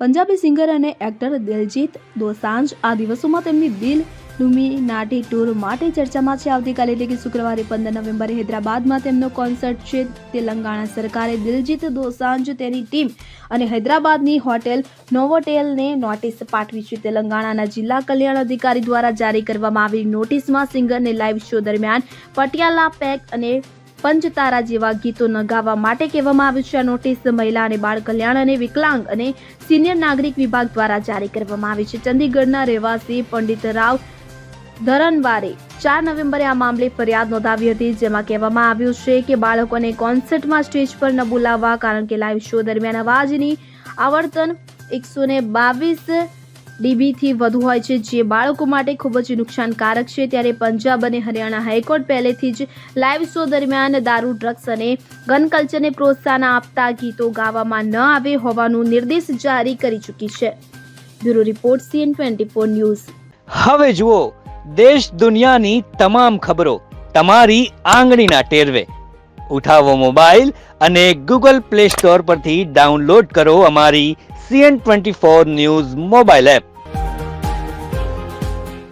Punjabi singer અને actor Diljit દોસાંઝ આ દિવસોમાં તેમની દિલ લુમિનાટી ટૂર માટે ચર્ચામાં છે। આવતીકાલે એટલે કે શુક્રવારે 15 નવેમ્બરે હૈદરાબાદમાં તેમનો કોન્સર્ટ છે। તેલંગાણા સરકારે દિલજીત દોસાંઝ, તેની ટીમ અને હૈદરાબાદની હોટેલ નોવોટેલને નોટિસ પાઠવી છે। તેલંગાણાના જિલ્લા કલ્યાણ અધિકારી દ્વારા જારી કરવામાં આવેલી નોટિસમાં સિંગરને લાઇવ શો દરમિયાન પટિયાલા પેક અને પંચતારા જેવા ગીતો ન ગાવા માટે કહેવામાં આવ્યું છે। આ નોટિસ મહિલા અને બાળ કલ્યાણ અને વિકલાંગ અને સિનિયર નાગરિક વિભાગ દ્વારા જારી કરવામાં આવી છે। ચંદીગઢના રહેવાસી પંડિત રાવ ધરનવારે 4 નવેમ્બરે આ મામલે ફરિયાદ નોંધાવી હતી, જેમાં કહેવામાં આવ્યું છે કે બાળકોને કોન્સર્ટમાં સ્ટેજ પર ન બોલાવવા, કારણ કે લાઇવ શો દરમિયાન અવાજની આવર્તન 122 ડીબીથી વધુ હોય છે, જે બાળકો માટે ખૂબ જ નુકસાનકારક છે। ત્યારે પંજાબ અને હરિયાણા હાઈકોર્ટ પહેલેથી જ લાઇવ શો દરમિયાન દારૂ, ડ્રગ્સ અને ગન કલ્ચરને પ્રોત્સાહન આપતા ગીતો ગાવામાં ન આવે હોવાનો નિર્દેશ જારી કરી ચૂકી છે। Bureau report CN24 news. હવે જુઓ દેશ દુનિયાની તમામ ખબરો તમારી આંગળીના ટેરવે। ઉઠાવો મોબાઈલ અને ગૂગલ પ્લે સ્ટોર પરથી ડાઉનલોડ કરો અમારી CN24 ન્યૂઝ મોબાઈલ એપ।